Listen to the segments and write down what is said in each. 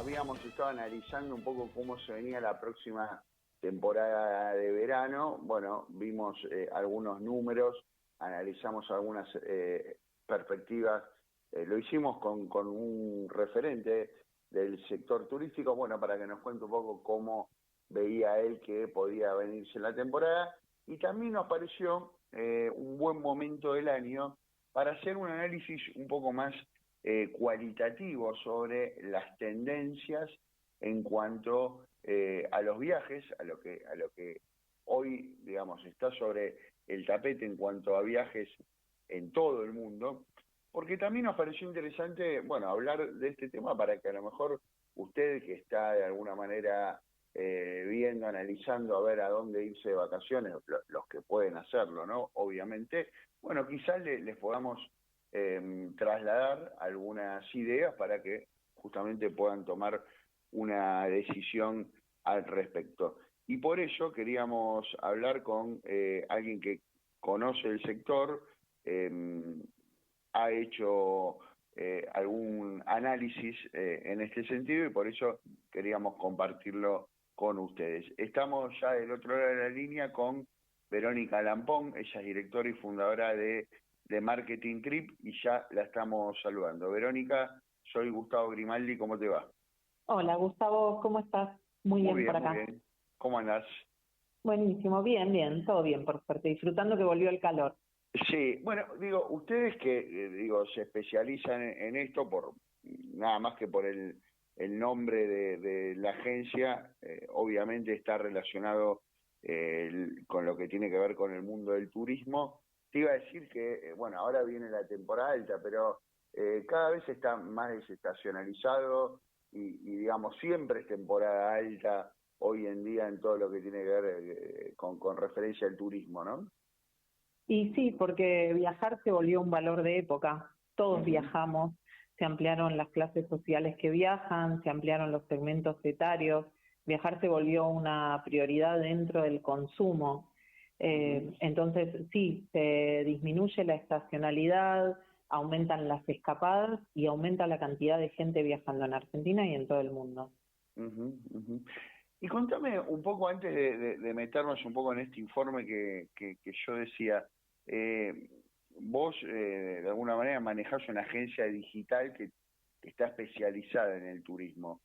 habíamos estado analizando un poco cómo se venía la próxima temporada de verano. Bueno, vimos algunos números, analizamos algunas perspectivas. Lo hicimos con un referente del sector turístico, bueno, para que nos cuente un poco cómo veía él que podía venirse la temporada. Y también nos pareció un buen momento del año para hacer un análisis un poco más cualitativo sobre las tendencias en cuanto a los viajes, a lo que hoy, digamos, está sobre el tapete en cuanto a viajes en todo el mundo, porque también nos pareció interesante, bueno, hablar de este tema para que a lo mejor usted, que está de alguna manera viendo, analizando a ver a dónde irse de vacaciones, los que pueden hacerlo, ¿no? Obviamente, bueno, quizás les podamos trasladar algunas ideas para que justamente puedan tomar una decisión al respecto. Y por eso queríamos hablar con alguien que conoce el sector, ha hecho algún análisis en este sentido y por eso queríamos compartirlo con ustedes. Estamos ya del otro lado de la línea con Verónica Lampón, ella es directora y fundadora de Marketing Trip y ya la estamos saludando. Verónica, soy Gustavo Grimaldi, ¿cómo te va? Hola Gustavo, ¿cómo estás? Muy bien por Muy acá. bien. ¿Cómo andás? Buenísimo, bien, todo bien por suerte, disfrutando que volvió el calor. Sí, bueno, digo, ustedes que digo se especializan en esto por nada más que por el nombre de la agencia, obviamente está relacionado con lo que tiene que ver con el mundo del turismo. Te iba a decir que, bueno, ahora viene la temporada alta, pero cada vez está más desestacionalizado y digamos, siempre es temporada alta hoy en día en todo lo que tiene que ver con referencia al turismo, ¿no? Y sí, porque viajar se volvió un valor de época. Todos Ujú. viajamos, se ampliaron las clases sociales que viajan, se ampliaron los segmentos etarios, viajar se volvió una prioridad dentro del consumo. Ujú. Entonces, sí, se disminuye la estacionalidad, aumentan las escapadas y aumenta la cantidad de gente viajando en Argentina y en todo el mundo. Ujú, ujú. Y contame un poco antes de meternos un poco en este informe que yo decía, eh, vos de alguna manera manejás una agencia digital que está especializada en el turismo.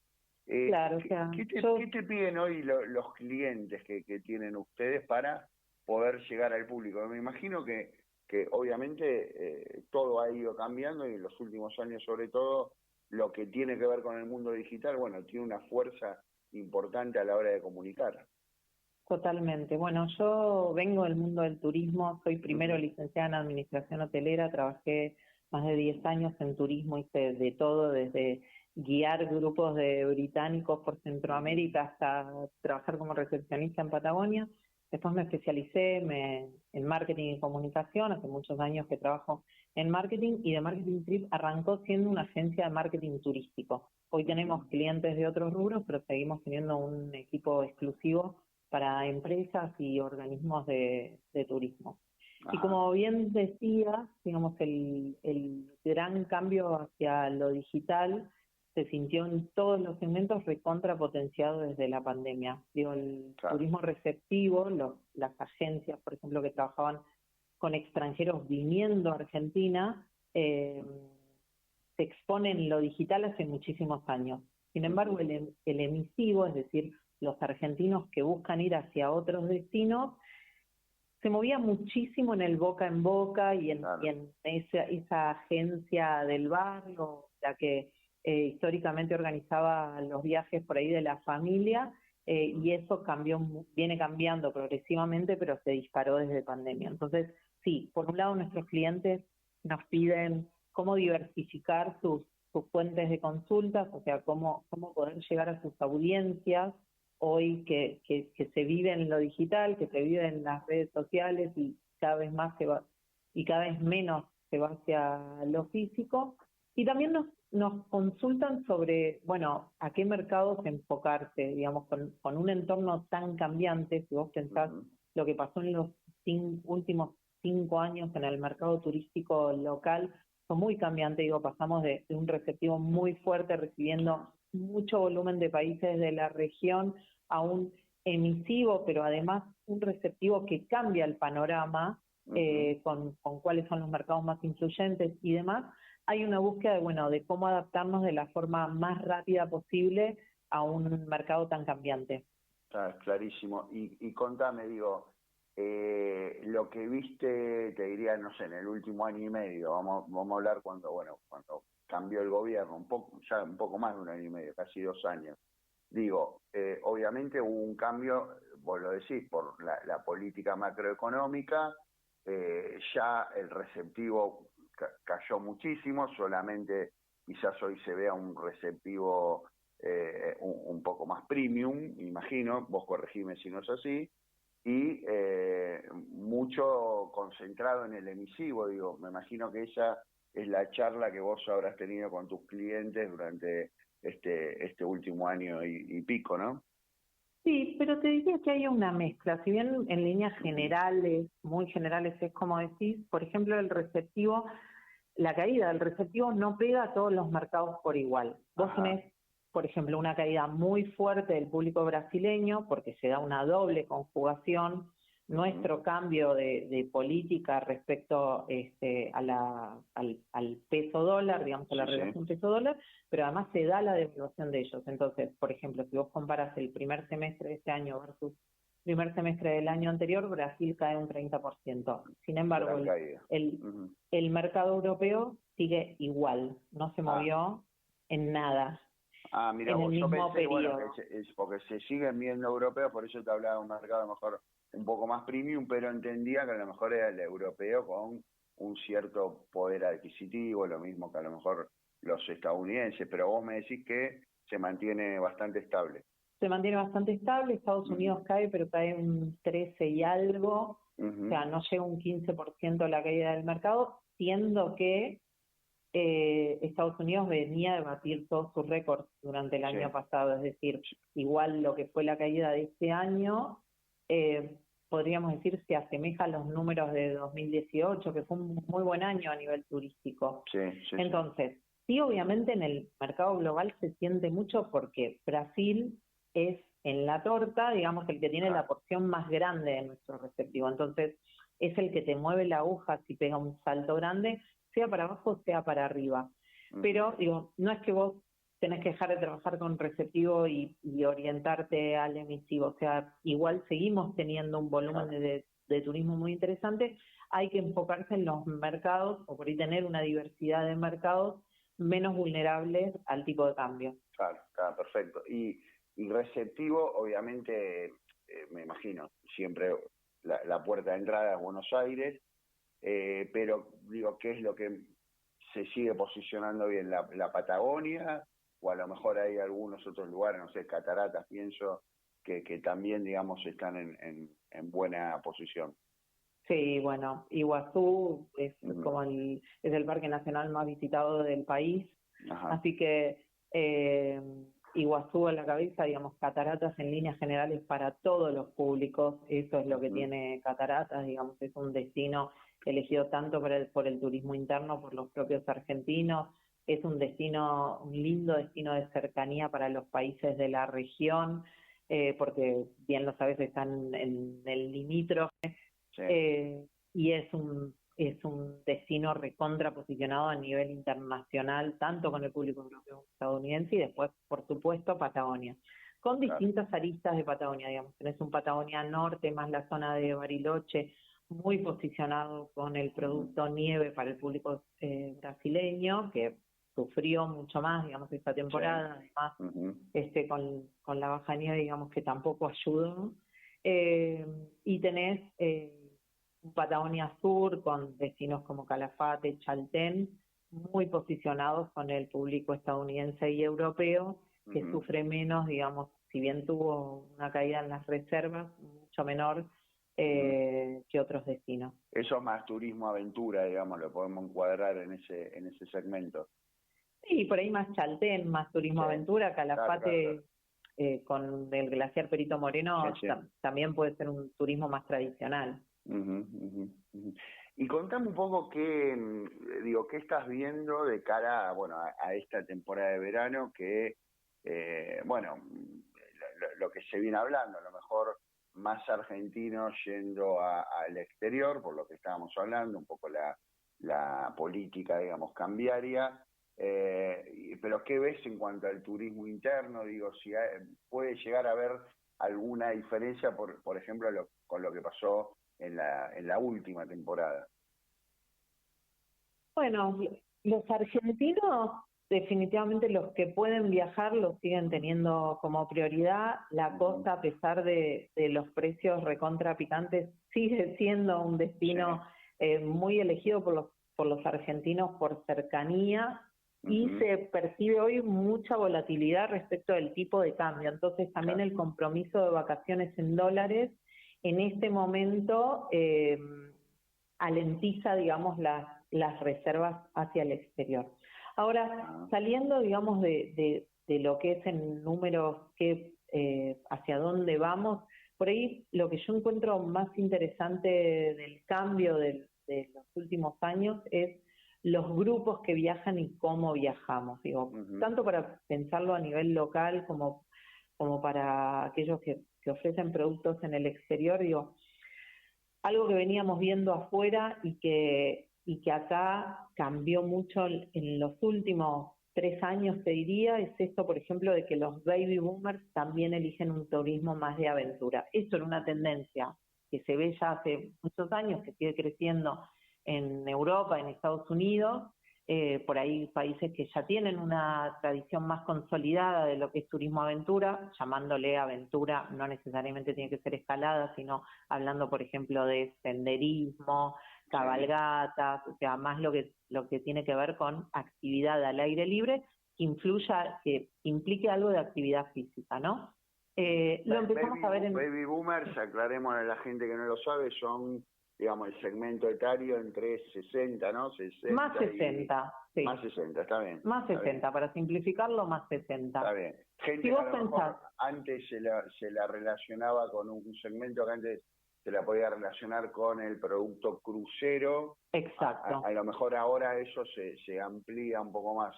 Claro, o sea, ¿Qué te piden hoy los clientes que tienen ustedes para poder llegar al público? Me imagino que obviamente todo ha ido cambiando y en los últimos años sobre todo lo que tiene que ver con el mundo digital, bueno, tiene una fuerza importante a la hora de comunicar. totalmente. Bueno, yo vengo del mundo del turismo, soy primero Ujú. licenciada en administración hotelera, trabajé más de 10 años en turismo, hice de todo, desde guiar grupos de británicos por Ujú. Centroamérica hasta trabajar como recepcionista en Patagonia. Después me especialicé en marketing y comunicación, hace muchos años que trabajo en marketing y de Marketing Trip arrancó siendo una agencia de marketing turístico. Hoy tenemos Ujú. clientes de otros rubros, pero seguimos teniendo un equipo exclusivo para empresas y organismos de turismo. Y Ajá. como bien decía, digamos, el gran cambio hacia lo digital se sintió en todos los segmentos recontra potenciado desde la pandemia. Digo, el Claro. turismo receptivo, las agencias, por ejemplo, que trabajaban con extranjeros viniendo a Argentina, se exponen en lo digital hace muchísimos años. Sin embargo, Ujú. el emisivo, es decir, los argentinos que buscan ir hacia otros destinos, se movía muchísimo en el boca en boca y Claro. en esa agencia del barrio, la que históricamente organizaba los viajes por ahí de la familia, Ujú. y eso viene cambiando progresivamente, pero se disparó desde pandemia. Entonces, sí, por un lado nuestros clientes nos piden cómo diversificar sus fuentes de consultas, o sea, cómo poder llegar a sus audiencias hoy que se vive en lo digital, que se vive en las redes sociales y cada vez más se va, y cada vez menos se va hacia lo físico. Y también nos consultan sobre, bueno, a qué mercados enfocarse, digamos, con un entorno tan cambiante, si vos pensás Ujú. lo que pasó en los últimos 5 años en el mercado turístico local, fue muy cambiante, digo, pasamos de un receptivo muy fuerte recibiendo mucho volumen de países de la región a un emisivo, pero además un receptivo que cambia el panorama con cuáles son los mercados más influyentes y demás. Hay una búsqueda de cómo adaptarnos de la forma más rápida posible a un mercado tan cambiante. Clarísimo. Y contame, digo, lo que viste, te diría, no sé, en el último año y medio, vamos a hablar cuando cambió el gobierno, ya un poco más de un año y medio, casi 2 años. Digo, obviamente hubo un cambio, vos lo decís, por la política macroeconómica, ya el receptivo cayó muchísimo, solamente quizás hoy se vea un receptivo un poco más premium, imagino, vos corregime si no es así, y mucho concentrado en el emisivo, digo, me imagino que esa es la charla que vos habrás tenido con tus clientes durante este último año y pico, ¿no? Sí, pero te diría que hay una mezcla. Si bien en líneas generales, muy generales, es como decís, por ejemplo, la caída del receptivo no pega a todos los mercados por igual. Vos tenés, por ejemplo, una caída muy fuerte del público brasileño porque se da una doble conjugación. Nuestro cambio de política respecto al peso dólar, digamos, a la relación peso-dólar, pero además se da la devaluación de ellos. Entonces, por ejemplo, si vos comparas el primer semestre de este año versus el primer semestre del año anterior, Brasil cae un 30%. Sin embargo, el mercado europeo sigue igual, no se movió en nada. Mira, yo pensé, es porque se siguen viendo europeos, por eso te hablaba de un mercado a lo mejor un poco más premium, pero entendía que a lo mejor era el europeo con un cierto poder adquisitivo, lo mismo que a lo mejor los estadounidenses, pero vos me decís que se mantiene bastante estable. Se mantiene bastante estable, Estados Unidos cae, pero cae un 13 y algo, o sea, no llega un 15% la caída del mercado, siendo que Estados Unidos venía de batir todos sus récords durante el año pasado, es decir, igual lo que fue la caída de este año, podríamos decir se asemeja a los números de 2018, que fue un muy buen año a nivel turístico. Entonces, sí, obviamente en el mercado global se siente mucho porque Brasil es en la torta, digamos, el que tiene la porción más grande de nuestro receptivo. Entonces, es el que te mueve la aguja si pega un salto grande, sea para abajo, sea para arriba. Pero, digo, no es que vos tenés que dejar de trabajar con receptivo y orientarte al emisivo. O sea, igual seguimos teniendo un volumen de turismo muy interesante. Hay que enfocarse en los mercados, o por ahí tener una diversidad de mercados menos vulnerables al tipo de cambio. Claro, perfecto. Y receptivo, obviamente, me imagino, siempre la puerta de entrada es Buenos Aires, pero digo, ¿qué es lo que se sigue posicionando bien? ¿La Patagonia? O a lo mejor hay algunos otros lugares, no sé, cataratas, pienso, que también, digamos, están en buena posición. Sí, bueno, Iguazú es como es el parque nacional más visitado del país, así que Iguazú a la cabeza, digamos, cataratas en líneas generales para todos los públicos, eso es lo que tiene cataratas, digamos, es un destino elegido tanto por el turismo interno, por los propios argentinos, es un lindo destino de cercanía para los países de la región, porque bien lo sabes, están en el limítrofe, y es un destino recontra posicionado a nivel internacional, tanto con el público europeo como estadounidense, y después, por supuesto, Patagonia, con distintas aristas de Patagonia, digamos. Tenés un Patagonia Norte, más la zona de Bariloche, muy posicionado con el producto nieve para el público brasileño, que sufrió mucho más, digamos, esta temporada, además, con la baja nieve, digamos, que tampoco ayudó. Y tenés Patagonia Sur, con destinos como Calafate, Chaltén, muy posicionados con el público estadounidense y europeo, que sufre menos, digamos, si bien tuvo una caída en las reservas, mucho menor que otros destinos. Eso es más turismo aventura, digamos, lo podemos encuadrar en ese segmento. Sí, por ahí más Chaltén, más turismo aventura, Calafate con el glaciar Perito Moreno también puede ser un turismo más tradicional. Y contame un poco qué estás viendo de cara a esta temporada de verano que, lo que se viene hablando, a lo mejor más argentinos yendo al exterior, por lo que estábamos hablando, un poco la política, digamos, cambiaria. Pero ¿qué ves en cuanto al turismo interno? Digo, si puede llegar a haber alguna diferencia, por ejemplo, con lo que pasó en la última temporada. Bueno, los argentinos, definitivamente los que pueden viajar lo siguen teniendo como prioridad. La costa, a pesar de los precios recontra picantes, sigue siendo un destino muy elegido por los argentinos por cercanía, y se percibe hoy mucha volatilidad respecto del tipo de cambio. Entonces también el compromiso de vacaciones en dólares en este momento alentiza, digamos, las reservas hacia el exterior. Ahora, saliendo, digamos, de lo que es en números, hacia dónde vamos, por ahí lo que yo encuentro más interesante del cambio de los últimos años es los grupos que viajan y cómo viajamos, digo, tanto para pensarlo a nivel local como para aquellos que ofrecen productos en el exterior, digo, algo que veníamos viendo afuera y que acá cambió mucho en los últimos 3 años, te diría, es esto, por ejemplo, de que los baby boomers también eligen un turismo más de aventura. Esto era una tendencia que se ve ya hace muchos años, que sigue creciendo en Europa, en Estados Unidos, por ahí países que ya tienen una tradición más consolidada de lo que es turismo aventura, llamándole aventura, no necesariamente tiene que ser escalada, sino hablando, por ejemplo, de senderismo, cabalgatas, o sea, más lo que tiene que ver con actividad al aire libre, que implique algo de actividad física, ¿no? Lo empezamos a ver en... Baby boomers, aclaremos a la gente que no lo sabe, son, digamos, el segmento etario entre 60, ¿no? 60 más 60, sí. Más 60, está bien. Más 60, para simplificarlo, más 60. Está bien. Gente si que vos a lo mejor antes se la relacionaba con un segmento que antes se la podía relacionar con el producto crucero. Exacto. A lo mejor ahora eso se amplía un poco más.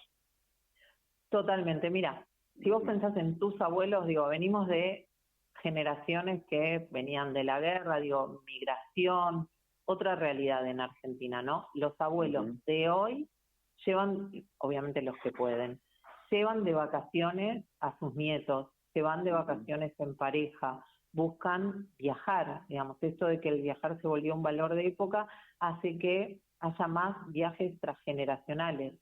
Totalmente. Mira, si vos pensás en tus abuelos, digo, venimos de generaciones que venían de la guerra, digo, migración, otra realidad en Argentina, ¿no? Los abuelos de hoy llevan, obviamente los que pueden, llevan de vacaciones a sus nietos, se van de vacaciones en pareja, buscan viajar, digamos, esto de que el viajar se volvió un valor de época hace que haya más viajes transgeneracionales.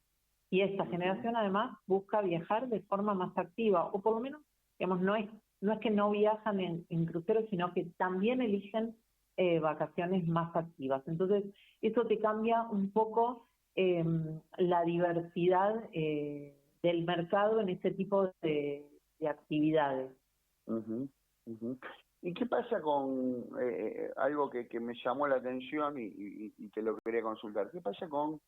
Y esta generación además busca viajar de forma más activa, o por lo menos, digamos, no es que no viajan en cruceros, sino que también eligen vacaciones más activas. Entonces, eso te cambia un poco la diversidad del mercado en ese tipo de actividades. ¿Y qué pasa con algo que me llamó la atención y te lo quería consultar? ¿Qué pasa con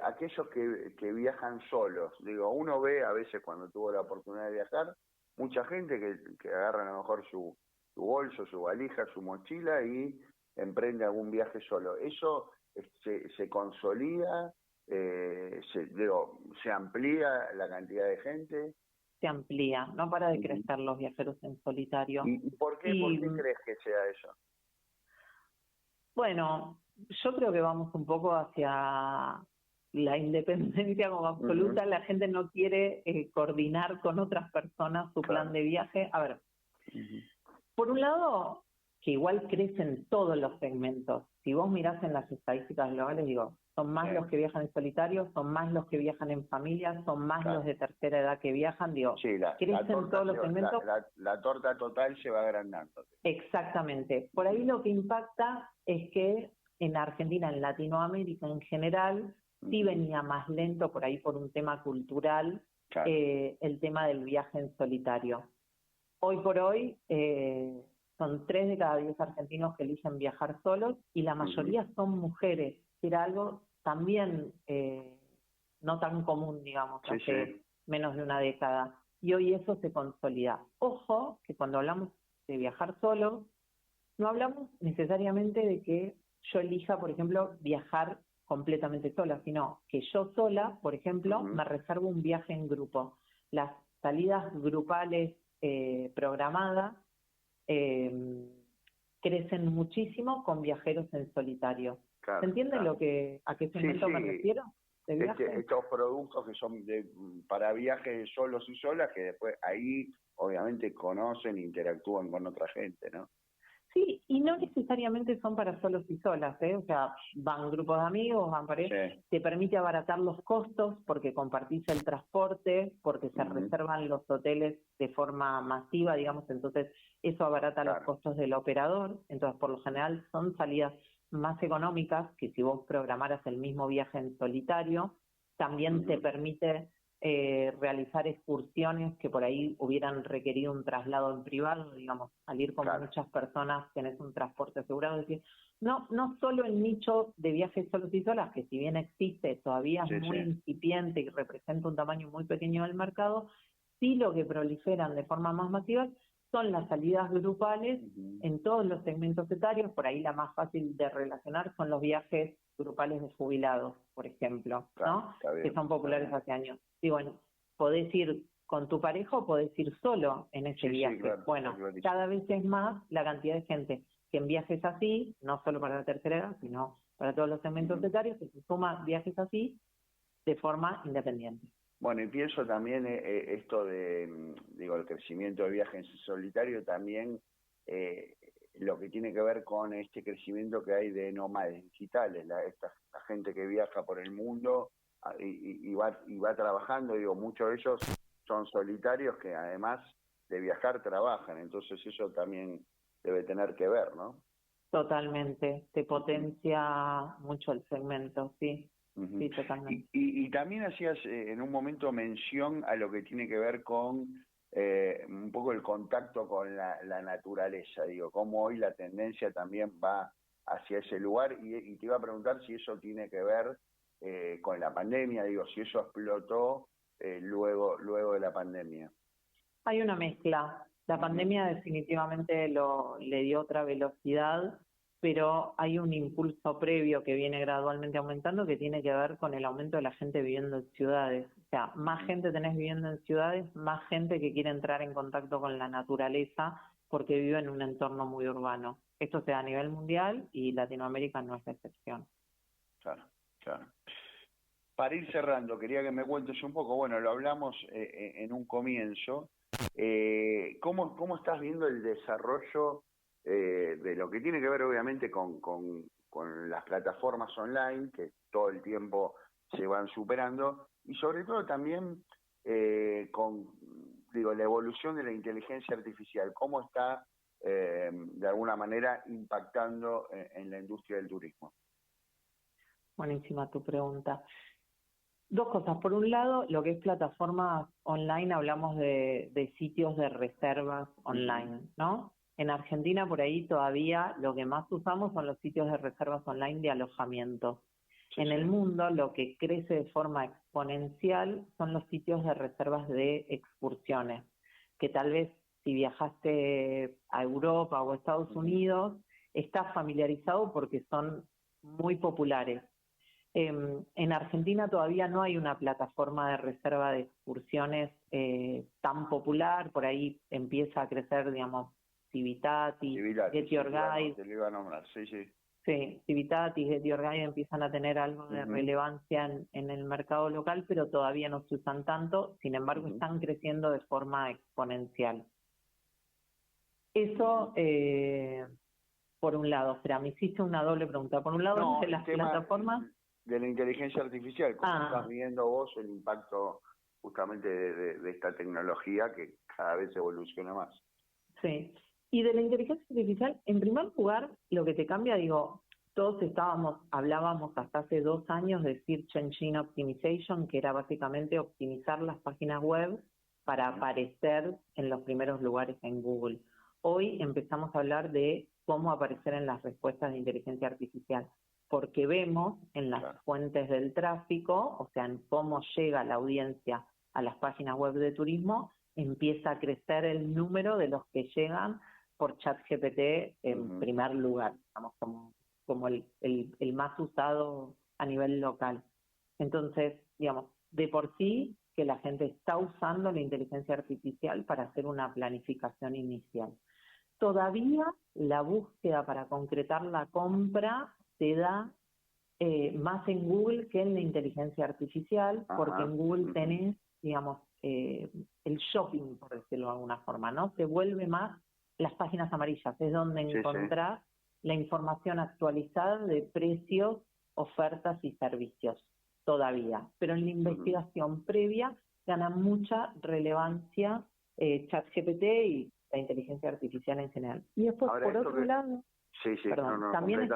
aquellos que viajan solos? Digo, uno ve a veces cuando tuvo la oportunidad de viajar, mucha gente que agarra a lo mejor su bolso, su valija, su mochila y emprende algún viaje solo. ¿Eso se consolida? ¿Se amplía la cantidad de gente? Se amplía, no para de crecer los viajeros en solitario. ¿Y por qué crees que sea eso? Bueno, yo creo que vamos un poco hacia la independencia como absoluta. La gente no quiere coordinar con otras personas su plan de viaje. A ver, por un lado, que igual crecen todos los segmentos. Si vos mirás en las estadísticas globales, digo, son más los que viajan en solitario, son más los que viajan en familia, son más los de tercera edad que viajan, digo, crecen todos los segmentos. La torta total se va agrandando. Exactamente. Por ahí lo que impacta es que en Argentina, en Latinoamérica en general, sí venía más lento por ahí por un tema cultural, el tema del viaje en solitario. Hoy por hoy son 3 de cada 10 argentinos que eligen viajar solos y la mayoría son mujeres, que era algo también no tan común, digamos, hace menos de una década. Y hoy eso se consolida. Ojo, que cuando hablamos de viajar solos, no hablamos necesariamente de que yo elija, por ejemplo, viajar completamente sola, sino que yo sola, por ejemplo, me reservo un viaje en grupo. Las salidas grupales programadas crecen muchísimo con viajeros en solitario. Claro, ¿Se entiende claro. a qué Sí, segmento me sí. refiero de viaje? Estos productos que son para viajes solos y solas, que después ahí obviamente conocen e interactúan con otra gente, ¿no? Sí, y no necesariamente son para solos y solas, ¿eh? O sea, van grupos de amigos, van parejas, Sí. te permite abaratar los costos porque compartís el transporte, porque se reservan los hoteles de forma masiva, digamos, entonces eso abarata los Claro. costos del operador, entonces por lo general son salidas más económicas que si vos programaras el mismo viaje en solitario, también te permite realizar excursiones que por ahí hubieran requerido un traslado en privado, digamos, salir con Claro. muchas personas, tenés un transporte asegurado, es decir, no solo el nicho de viajes solos y solas, que si bien existe, todavía es muy incipiente y representa un tamaño muy pequeño del mercado, sí lo que proliferan de forma más masiva son las salidas grupales en todos los segmentos etarios, por ahí la más fácil de relacionar son los viajes grupales de jubilados, por ejemplo, ¿no? Que son populares hace años. Y bueno, podés ir con tu pareja o podés ir solo en ese viaje. Sí, claro, bueno, cada vez es más la cantidad de gente que en viajes así, no solo para la tercera edad, sino para todos los segmentos etarios, que se suma viajes así de forma independiente. Bueno, y pienso también esto de, digo, el crecimiento de viajes en solitario también, lo que tiene que ver con este crecimiento que hay de nómades digitales, la gente que viaja por el mundo y va trabajando, digo, muchos de ellos son solitarios que además de viajar trabajan, entonces eso también debe tener que ver, ¿no? Totalmente, te potencia mucho el segmento, sí. Sí, totalmente. Y también hacías en un momento mención a lo que tiene que ver con un poco el contacto con la naturaleza, digo, cómo hoy la tendencia también va hacia ese lugar y te iba a preguntar si eso tiene que ver con la pandemia, digo, si eso explotó luego de la pandemia. Hay una mezcla. La pandemia definitivamente le dio otra velocidad, pero hay un impulso previo que viene gradualmente aumentando que tiene que ver con el aumento de la gente viviendo en ciudades. O sea, más gente tenés viviendo en ciudades, más gente que quiere entrar en contacto con la naturaleza porque vive en un entorno muy urbano. Esto se da a nivel mundial y Latinoamérica no es la excepción. Claro, claro. Para ir cerrando, quería que me cuentes un poco, bueno, lo hablamos en un comienzo, ¿cómo estás viendo el desarrollo de lo que tiene que ver obviamente con las plataformas online, que todo el tiempo se van superando, y sobre todo también con, digo, la evolución de la inteligencia artificial, cómo está de alguna manera impactando en la industria del turismo? Buenísima tu pregunta. Dos cosas. Por un lado, lo que es plataformas online, hablamos de sitios de reservas online, ¿no? En Argentina, por ahí todavía lo que más usamos son los sitios de reservas online de alojamiento. En el mundo, lo que crece de forma exponencial son los sitios de reservas de excursiones, que tal vez si viajaste a Europa o a Estados Unidos, estás familiarizado porque son muy populares. En Argentina todavía no hay una plataforma de reserva de excursiones tan popular, por ahí empieza a crecer, digamos, Civitatis, Get Your Guide. Te lo iba a nombrar, sí. Sí, Civitatis, Get Your Guide empiezan a tener algo de relevancia en el mercado local, pero todavía no se usan tanto, sin embargo están creciendo de forma exponencial. Eso, por un lado, me hiciste una doble pregunta. Por un lado, de las plataformas de la inteligencia artificial, ¿cómo estás viendo vos el impacto justamente de esta tecnología que cada vez evoluciona más? Sí, y de la inteligencia artificial, en primer lugar, lo que te cambia, digo, todos hablábamos hasta hace 2 años de Search Engine Optimization, que era básicamente optimizar las páginas web para aparecer en los primeros lugares en Google. Hoy empezamos a hablar de cómo aparecer en las respuestas de inteligencia artificial, porque vemos en las fuentes del tráfico, o sea, en cómo llega la audiencia a las páginas web de turismo, empieza a crecer el número de los que llegan por ChatGPT en primer lugar, digamos, como como el más usado a nivel local. Entonces, digamos, de por sí que la gente está usando la inteligencia artificial para hacer una planificación inicial. Todavía la búsqueda para concretar la compra se da más en Google que en la inteligencia artificial, porque en Google tenés, digamos, el shopping, por decirlo de alguna forma, ¿no? Se vuelve más las páginas amarillas, es donde encontrás la información actualizada de precios, ofertas y servicios, todavía. Pero en la investigación previa gana mucha relevancia ChatGPT y la inteligencia artificial en general. Y después, ahora, por otro lado, también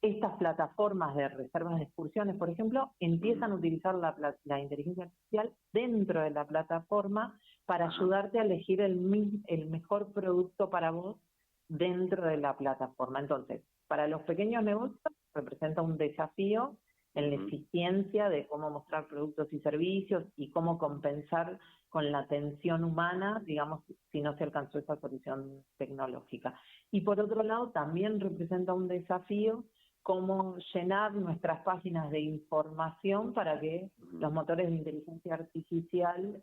estas plataformas de reservas de excursiones, por ejemplo, empiezan a utilizar la inteligencia artificial dentro de la plataforma para ayudarte a elegir el mejor producto para vos dentro de la plataforma. Entonces, para los pequeños negocios representa un desafío en la eficiencia de cómo mostrar productos y servicios y cómo compensar con la atención humana, digamos, si no se alcanzó esa solución tecnológica. Y por otro lado, también representa un desafío cómo llenar nuestras páginas de información para que los motores de inteligencia artificial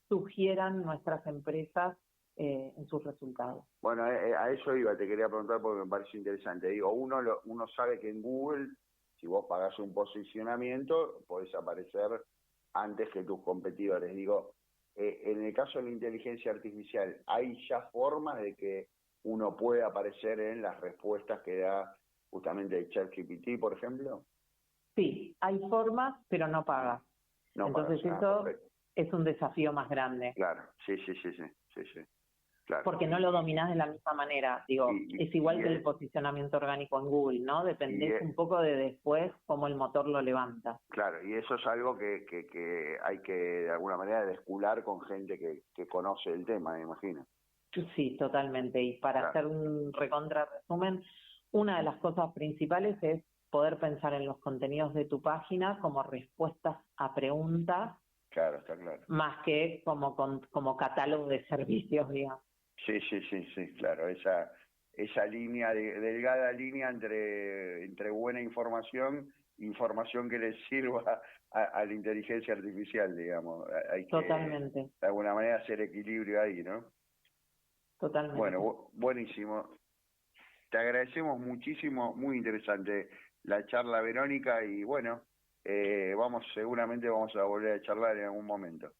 sugieran nuestras empresas en sus resultados. Bueno, a eso iba, te quería preguntar porque me parece interesante. Digo, uno sabe que en Google, si vos pagás un posicionamiento, podés aparecer antes que tus competidores. Digo, en el caso de la inteligencia artificial, ¿hay ya formas de que uno pueda aparecer en las respuestas que da justamente el ChatGPT, por ejemplo? Sí, hay formas, pero no pagas. Entonces eso es un desafío más grande. Claro, sí. Claro. Porque no lo dominás de la misma manera. Digo, es igual que el posicionamiento orgánico en Google, ¿no? Dependés un poco de después cómo el motor lo levanta. Claro, y eso es algo que hay que de alguna manera descular con gente que conoce el tema, me imagino. Sí, totalmente. Y para hacer un recontra resumen, una de las cosas principales es poder pensar en los contenidos de tu página como respuestas a preguntas. Claro, está claro. Más que como catálogo de servicios, digamos. Sí, claro. Esa línea, delgada línea entre buena información que le sirva a la inteligencia artificial, digamos. Hay Totalmente. Que, de alguna manera, hacer equilibrio ahí, ¿no? Totalmente. Bueno, buenísimo. Te agradecemos muchísimo, muy interesante la charla, Verónica, y bueno, seguramente vamos a volver a charlar en algún momento.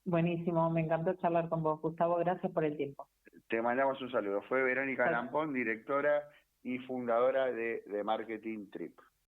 Buenísimo, me encantó charlar con vos, Gustavo, gracias por el tiempo. Te mandamos un saludo. Fue Verónica Lampón, directora y fundadora de Marketing Trip.